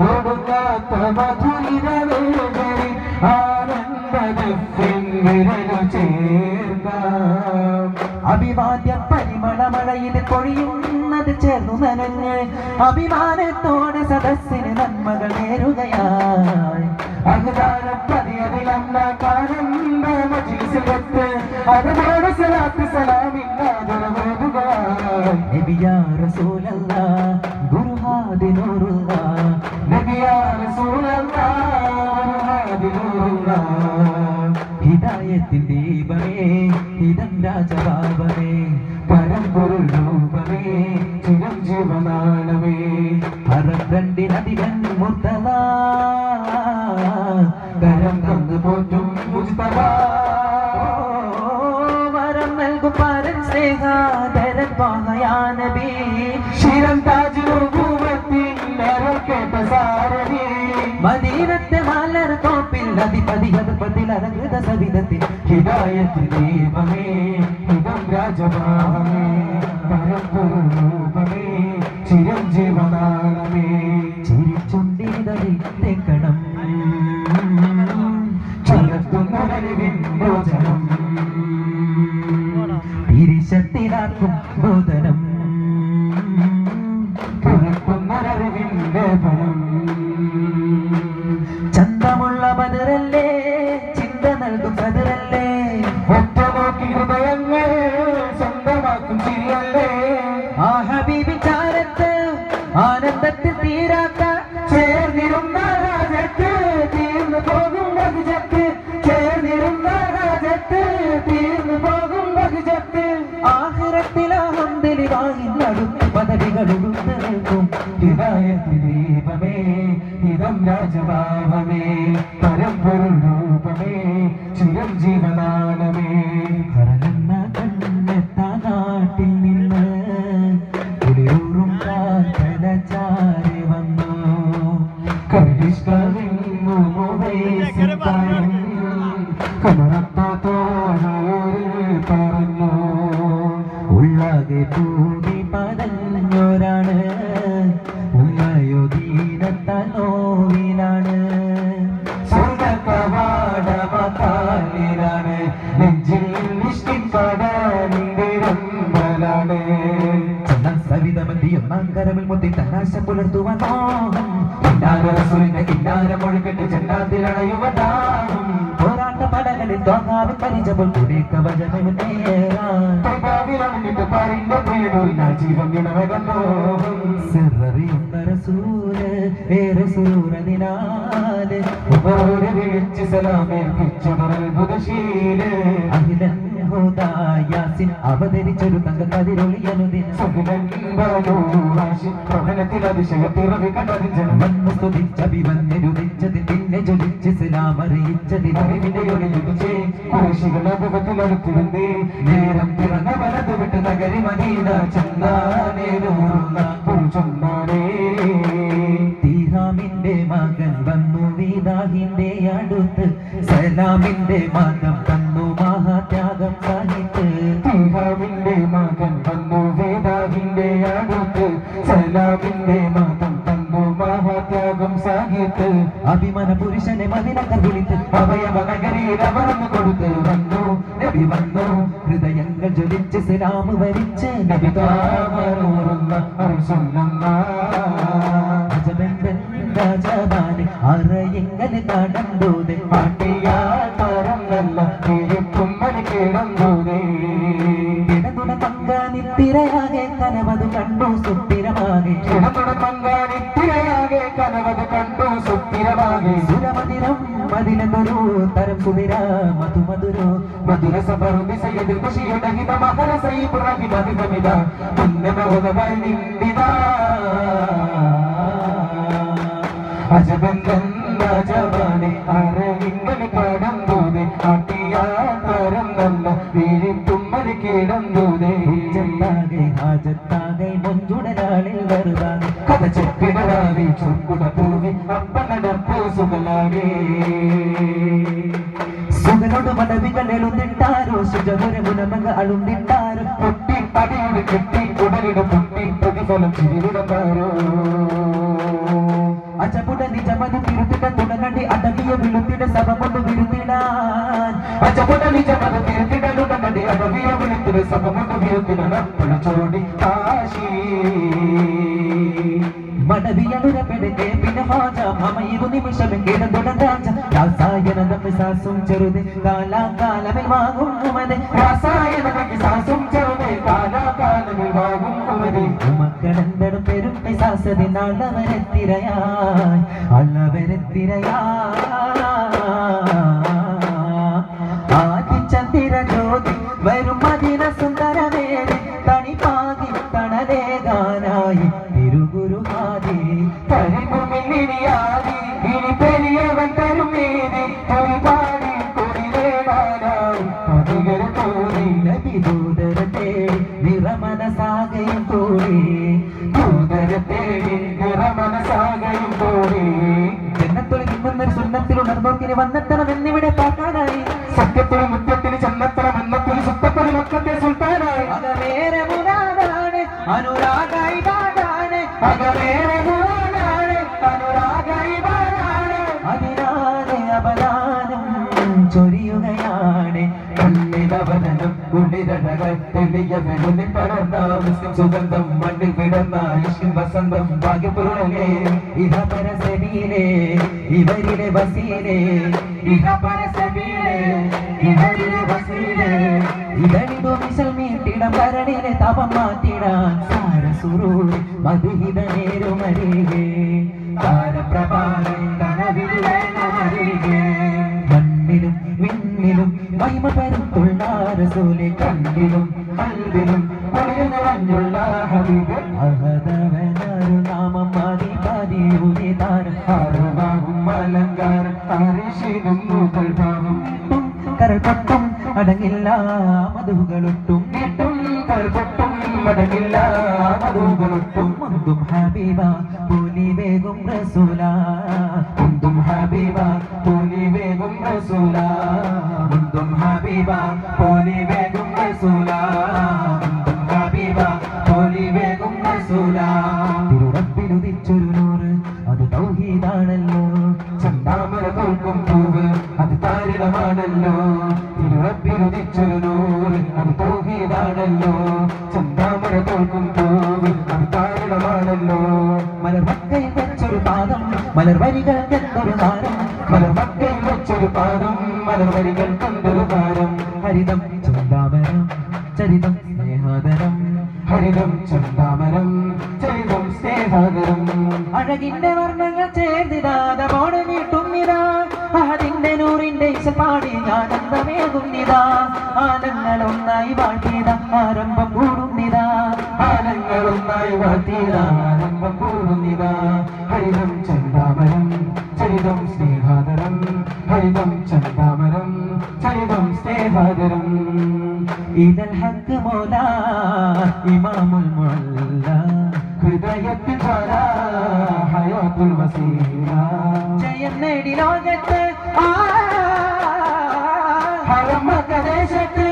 ഒടുങ്ങാത്ത മധുരിതവേദരി ആനന്ദത്തിൻ വിരലു ചേർക്കാം അഭിവാദ്യ പരിമളമഴയിൽ പൊഴിയുന്നത് ചേർന്നു നനഞ്ഞ് അഭിമാനത്തോടെ സദസ്സിന് നന്മകൾ നേരുകയായി അകതാരപ്പതിയതിലല്ല കാരണ്ട മജിലിസിലെത്ത് അതുപോലെ സലാത്ത് സലാമില്ലാതൊരുക നബിയാ റസൂലല്ലാഹ് ഗുരുഹാദി നൂറുല്ലാഹ് നബിയാ റസൂലല്ലാഹ് ഗുരുഹാദി നൂറുല്ലാഹ് ഹിദായത്തിൻ ദീപമേ ഹിദം രാജഭാവമേ പരമ്പൊരുൾ രൂപമേ ചിരഞ്ജീവനാണമേ അറബ്രണ്ടി നദികൻ മുർത്തദ കരം തന്നു പോറ്റും മുജ്തബ വരം നൽകും പരൻ സ്നേഹാദരൻ ത്വാഹയാ നബി ശിരം താജ് നുബുവത്തിൻ നേരൽ കേട്ട സാരഥി മദീനത്തെ മലർ തോപ്പിൽ അധിപതിയിൽ അലങ്കൃത സവിധത്തിൽ ഹിദായത്തിൻ ദീപമേ ഹിതം രാജഭാവമേ പരമ്പൊരുൾ രൂപമേ ചിരഞ്ജീവനാണമേ ചിരിച്ചുണ്ടിതളിൽ തെക്കണം ചുരത്തുന്നൊരവിൻ മോചനം തിരിശത്തിലാക്കും ബോധനം പുറത്തുന്നൊരവിന്റെ ഫലം ചന്തമുള്ള ബദറല്ലേ ചിന്ത നൽകും സദറല്ലേ ഒറ്റ നോക്കി ഹൃദയങ്ങൾ സ്വന്തമാക്കും ചിരിയല്ലേ ആ ഹബീബി ചാരത്ത് ആനന്ദത്തിൽ തീരാത്ത ചേർന്നിരുന്ന രാജത്ത് തീർന്നു പോകും ബഹുജത്ത് ചേർന്നിരുന്ന രാജത്ത് തീർന്നു പോകും ബഹുജത്ത് ആഹിറത്തിലാഹന്തിലിവാഹിന്നടുത്ത് പദവികളുടുത്ത് നിൽക്കും ഹിദായത്തിൻ ദീപമേ ഹിതം രാജഭാവമേ പരമ്പൊരുൾ രൂപമേ ചിരഞ്ജീവനാണമേ കറങ്ങുന്ന കണ്ണെത്താ നാട്ടിൽ നിന്ന് കുളിരൂറും കാൽക്കല ചാരി വന്നു കരിഷ്കവിന്നു മുവൈസിത്തായും കമറത്തോരോരിൽ പറഞ്ഞു ഉള്ളാകെ ഭൂമി പതഞ്ഞോരാണ് ഉമ്മയോ ദീനത്താൽ നോവിലാണ് സ്വർഗകവാടമകാലിലാണ് നെഞ്ചിൽ നിഷ്ഠിപ്പടാനിരമ്പലാണ് സവിതമന്തിയൊന്നാം കരമിൽ മുത്തി തന്നാശ പുലർത്തുവാൻ മോഹം കിന്നാരസുലിന്റെ കിന്നാരം ഒഴുകിട്ട് ചെന്നാത്തിലണയുവതാകും പോരാട്ട പടകളിൽ തോന്നാവിൻ പരിചപ്പോൾ കൂടി കവചമെന്നേറാവിലണിഞ്ഞിട്ട് പാറിന്റെ പേരൊരു ജീവൻ ഗുണമകന്നോ സിററിയുന്ന റസൂല് ഏറെ സൂരതിനാല് ഉപരോരെ വിളിച്ച് സലാമേൽപ്പിച്ചുണരൽബുദശീല് അഖിലൻ ഹുദാ യാസിൻ അവതരിച്ചൊരു തങ്കക്കതിരൊളിയനുദിൻ പ്രഭനത്തിൽ അതിശയത്തിറവി കണ്ടതിജനം വന്നു സ്തുതിച്ചഭിവന്നിരുദിച്ചതിൽ പിന്നെ ജ്വലിച്ച് സലാം അറിയിച്ചതിൽ അറിവിന്റെ ഒളിയുതിച്ചേ കുരിശികളടുത്തിരുന്നേ നേരം പിറന്ന വലതു വിട്ട് നഗരി മദീന ചന്ദാനേരൂർന്ന പുരുഷന്മാരേ തീഹാമിന്റെ മകൻ വന്നു വീദാഹിന്റെ അടുത്ത് സലാമിന്റെ മതം തന്നു മഹാത്യാഗം സഹിത്ത് തീഹാമിന്റെ മകൻ വന്നു വേദാഹിന്റെ അടുത്ത് സലാമിന്റെ മതം തന്നു മഹാത്യാഗം സഹിത്ത് അഭിമന പുരുഷനെ മദിനക്കർ വിളിത്ത് അവയവനഗരിയിൽ അവർന്നു കൊടുത്ത് വന്നു നബി വന്നു ഹൃദയങ്ങൾ ജ്വലിച്ച് സലാം വരിച്ച് നബി താമരൂറുന്ന അർസുന്ന രാജാവാന് അറയെങ്ങനെ കടന്തോതെ പാട്ടിയാൽ തരങ്ങല്ല തിരിക്കുമ്മന് കിടന്നൂരേ കിടന്നുട പങ്കാനിത്തിരയാകെ കനവതു കണ്ടു സുസ്ഥിരമാകെ കിടന്നുട പങ്കാനിത്തിരയാകെ കനവത് കണ്ടു സുസ്ഥിരമാകെ സുരമതിരം മതിലൊരു തരം സുമിര മധുമധുരോ മധുര സബറുതി സയ്യദ് ഖുശിയുടെ ഹിത മഹല സയ്യിദ് റഹിമ ഹിതമിത പുണ്യമോദമായി നിന്ദിത അജബന്തൻ രാജവാനെ അരവിങ്കൽ കടന്തൂതെ ആട്ടിയാത്തരം നല്ല വീഴിത്തുമ്മല് കിടന്തൂതെ ചെന്താകെ ഹാജത്താകെ മൊഞ്ചുടനാളിൽ വരുതാകെ കഥ ചെപ്പിടരാവി ചുക്കുട പൂവി അപ്പനടപ്പൂ സുഖലാകെ സുഖനോട് മടവികൾ എഴുന്നിട്ടാരോ ശുചകുര മുനമക അളുന്നിട്ടാരോ പൊട്ടി പടിയുടെ കെട്ടി ഉടലിട പൊട്ടി പ്രതിഫലം ചിരിവിടമാരോ അജപുട നിജമത് തിരുത്തിട തുടങ്ങി അടവിയ വിളുത്തിട സഭ കൊണ്ട് വിരുത്തിടാൻ അജപുട നിജമത് തിരുത്തിട തുടങ്ങി അടവിയ വിളുത്തിട സഭ കൊണ്ട് വിരുത്തിടണം ചോടി കാശി മടവിയളുര പെടുക്കെ പിന്നെ ഹാജ മമയിരു നിമിഷം കിടന്നുടൻ രാജ രാസായന പിശാസും ചെറുത് കാലാകാലമിൽ വാങ്ങും ഉമത് രാസായന പിശാസും ചെറുത് കാലാകാലമിൽ വാങ്ങും ഉമത് മക്കളെന്തടും പെരും പിശാസതിനാൽ അവരെത്തിരയായി ആദിചന്ദ്ര ജ്യോതി വരും മദിന സുന്ദരവേദി തണിപ്പാകി തണലേകാനായി തിരുഗുരുഹാദി പരിപുമില്ലിയാദി ഇനി പെരിയവൻ തരുമേതി തൊഴിപാടി കൊടിലേടാനായി അതികര തോന്നി നബിദൂതരത്തെ നിറമനസാകയും കൂടി ദൂതരത്തെ നിറമനസാകയും കൂടി ജന്നത്തുൽ ഹിമ്മന്നൊരു സുന്നത്തിലുണർന്നോർക്കിനി വന്നെത്തണമെന്നിവിടെ പാട്ടാനായി സത്യത്തിൽ മുറ്റത്തിന് ചെന്നെത്തണമെന്നത്തിൽ സുത്തപ്പതി മക്കത്തെ സുൽത്താനായി അകവേറെ മുരാദാണ് അനുരാഗായിബാദാണ് അകവേറെ ഗുണാനാണ് അനുരാഗൈവാനാണ് അതിനാലെ അപദാനം ചൊരിയുകയാണ് കണ്ണിലവനം കുളിരഴകൾ തെളിയ വെളുതി പടർന്ന മുസ്ലിം സുഗന്ധം മണ്ണിൽ വിടർന്ന ഇഷ്കിൻ വസന്തം ഭാഗ്യപൂർണനെ ഇഹപര സബീലേ ഇവരിലെ വസീലേ ഇഹപര സബീലേ ഇഹരിലെ വസീലേ ഇതളിതു മിശൽ മീട്ടിടം ഭരണിലെ തപം മാറ്റിടാൻ സാരസുരൂർ മധുഹിത നേരുമരികെ താരപ്രഭാവേ കനവിലുമരികെ മണ്ണിലും വിണ്ണിലും മഹിമ പരുത്തുള്ള റസൂലെ കണ്ണിലും കൽവിലും കുളിർ നിറഞ്ഞുള്ള ഹബീബ് അഹദവനൊരു നാമം മതി പതിയൂതി താരം ആറുവാകും അലങ്കാരം താരശീലും മുതൽ ഭാവം കരൾപ്പൊട്ടും അടങ്ങില്ല മധുകളൊട്ടും നീട്ടും കൽപ്പൊട്ടും മടങ്ങില്ല മധുകളൊട്ടും മുന്തും ഹബീബ പോലി വേഗം റസൂല മുന്തും ഹബീബ പോലി വേഗം റസൂല മുന്തും ഹബീബ പോലി വേഗം റസൂല മുന്തും ഹബീബ പോലി വേഗം റസൂല തിരുറപ്പിലുദിച്ചൊരു നൂറ് അത് തൗഹീദാണല്ലോ ചന്താമര തോൽക്കും പൂവ് അത് താരിടമാണല്ലോ തിരുറപ്പിലുദിച്ചൊരു നൂറ് അത് തൗഹീദാണല്ലോ ചന്താമര തോൽക്കും പൂവ് അത് താരിടമാണല്ലോ മലർമക്കയിൽ വെച്ചൊരു പാദം മലർവരികൾക്കെന്തൊരു താരം മലർമക്കയിൽ വെച്ചൊരു പാദം മലർവരികൾ കണ്ടൊരു താരം ഹരിതം ചന്ദാമരം ചരിതം സ്നേഹാദരം ഹരിതം ചന്താമരം ചരിതം സ്നേഹാദരം അഴകിന്റെ വർണ്ണങ്ങൾ ചേർന്നിടാതെ മോടെ നീട്ടുന്നിതാ അതിന്റെ നൂറിന്റെ ഇശപ്പാടി ആനന്ദമേകുന്നിതാ ആനങ്ങൾ ഒന്നായി വാഴ്ത്തിയത ആരംഭം കൂടുന്നിതാ ആനങ്ങളൊന്നായി വാഴ്ത്തിയതാ ആരംഭം കൂടുന്നിതാ ഹരിതം ചന്താമരം ചരിതം സ്നേഹാദരം ഹരിതം ചന്താമരം ചരിതം സ്നേഹാദരം ഇതൽ ഹക്ക് മോല ഇമാമുൽ മുഅല്ല ഹൃദയത്തിൽ ജ്വാല ഹയാത്തുൽ വസീല ജയം നേടി ലോകത്ത് ഹറമകദേശത്ത്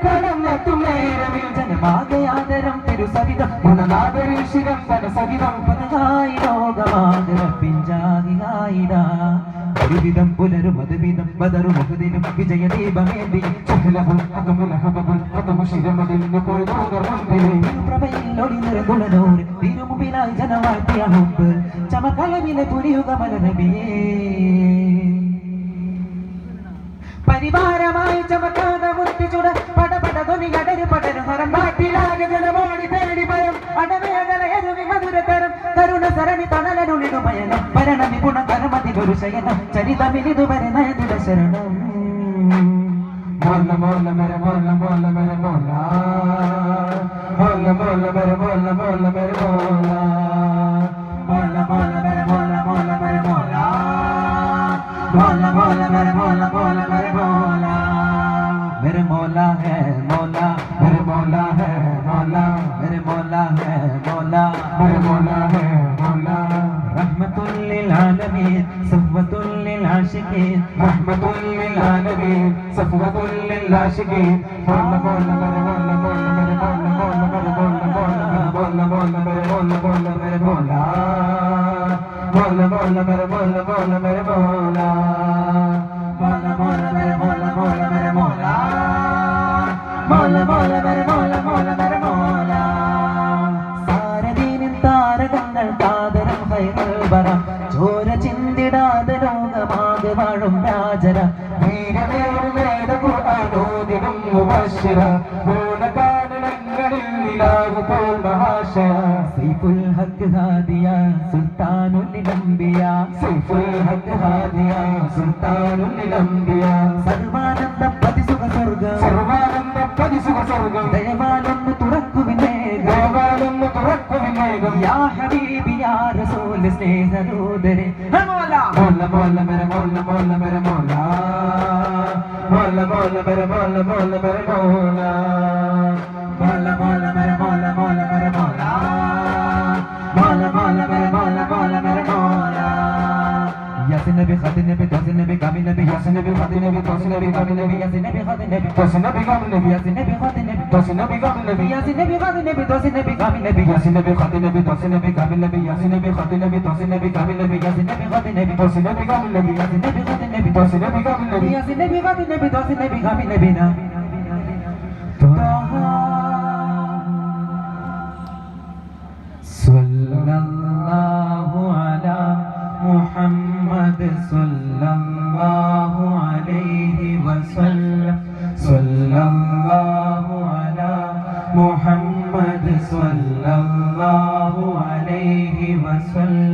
കടന്നെത്തും നേരമിൽ ജനമാകയാദരം തിരുസവിധം ഗുണനാഥരിൽ ശിരം തനസഹിതം പതായി ലോകമാകര പിഞ്ചാകിയായിടാ ഒരുവിധം പുലരും മധുവിധം ബദറു മുഖദിനും വിജയദീപമേന്തി ചഹലഹുൽ അകമുൽ ഹബബുൽ ഖദമു ശിരമദിന് പോയതോകർ മുമ്പിലെ പ്രഭയിൽ ഒളിനിറങ്ങുളനൂർ തിരുമുമ്പിലായി ജനവാഴ്ത്തിയ ഹുബ് ചമകളവിലെ പുരിയുക മലനബിയേ പരിവാരമായി ചമക്കാത മുത്തിച്ചുട പടപട ധ്വനികടരു പടരു ഹരം നാട്ടിലാകെ ജനമോടി തേടി ഭയം അടവേദനയരുവി മധുരതരം കരുണ സരണി തണലരുളിനു പയനം ഭരണമി ഗുണകരമതി ഒരു ശയനം ചരിതമിലിതുവരെ നയതില ശരണം മോല്ല മോല്ല മെരെ മോല്ല മോല്ല മെരെ മോല്ല മോല്ല മോല്ല മെരെ മോല്ല മോല്ല മെരെ മോല്ല മോല്ല മോല്ല മെരെ മോല്ല മോല്ല മെരെ മോല്ല മോല്ല മോല്ല മെരെ മോല്ല മോല്ല മെരെ മോല്ല मेरे मौला है मौला मेरे मौला है मौला मेरे मौला है मौला मेरे मौला है मौला रहमतुल लिल आलमीन सफ़वतुल लिल आशिकीन रहमतुल लिल आलमीन सफ़वतुल लिल आशिकीन मौला मौला मेरे मौला मौला मेरे मौला मौला मेरे मौला मौला मेरे मौला मौला मेरे मौला मौला मेरे मौला मौला मौला मेरे मौला मौला मेरे मौला मौला मौला मेरे मौला मौला मेरे मौला मौला मौला मेरे मौला मौला मेरे मौला സാരദീനിൻ താരകങ്ങൾ കാതരം ഹൈറൽ വരം ചോര ചിന്തിടാതെ ലോകമാകെ വാഴും രാജര വീരമേറുമേട ഖുർആനോദിടും മുബശ്ശിറ പൂർണ്ണകാനനങ്ങളിൽ നിലാവ് പോൽ മഹാശയ സൈഫുൽ ഹഖ് ഹാദിയ സുൽത്താനുൽ അംബിയ സൈഫുൽ ഹഖ് ഹാദിയ സുൽത്താനുൽ അംബിയ സർവാനന്ദ പതിസുഖ സ്വർഗം സർവാനന്ദ പതിസുഖ സ്വർഗം ദയവാലൊന്ന് തുറക്കുവിനേകം ദയവാലൊന്ന് തുറക്കുവിനേകം യാ ഹബീബി യാ റസൂൽ സ്നേഹദൂതരെ മൗല മൗല മേരെ മൗല മൗല മേരെ മൗല മൗല മൗല മേരെ മൗല മൗല മേരെ മൗല മൗല മൗല മേരെ മൗല മൗല മേരെ മൗല മൗല മൗല മേരെ മൗല മൗല മേരെ മൗല യാസിൻ നബി ഖാദിൻ നബി തോസിൻ നബി കാമിൽ നബി യാസിൻ നബി ഖാദിൻ നബി തോസിൻ നബി കാമിൽ നബി യാസിൻ നബി ഖാദിൻ നബി തോസിൻ നബി കാമിൽ നബി യാസിൻ നബി ഖാദിൻ നബി തോസിൻ നബി കാമിൽ നബി യാസിൻ നബി ഖാദിൻ നബി തോസിൻ നബി കാമിൽ നബി യാസിൻ നബി ഖാദിൻ നബി തോസിൻ നബി കാമിൽ നബി യാസിൻ നബി ഖാദിൻ നബി തോസിൻ നബി കാമിൽ നബി യാസിൻ നബി ഖാദിൻ നബി തോസിൻ നബി കാമിൽ നബി യാസിൻ നബി ഖാദിൻ നബി തോസിൻ നബി കാമിൽ നബി യാസിൻ നബി ഖാദിൻ നബി തോസിൻ നബി കാമിൽ നബി നാ സല്ലല്ലാഹു അലാ മുഹമ്മദ് സല്ലല്ലാഹു അലൈഹി വസല്ലം സല്ലല്ലാഹു അലാ മുഹമ്മദ് സല്ലല്ലാഹു അലൈഹി വസല്ലം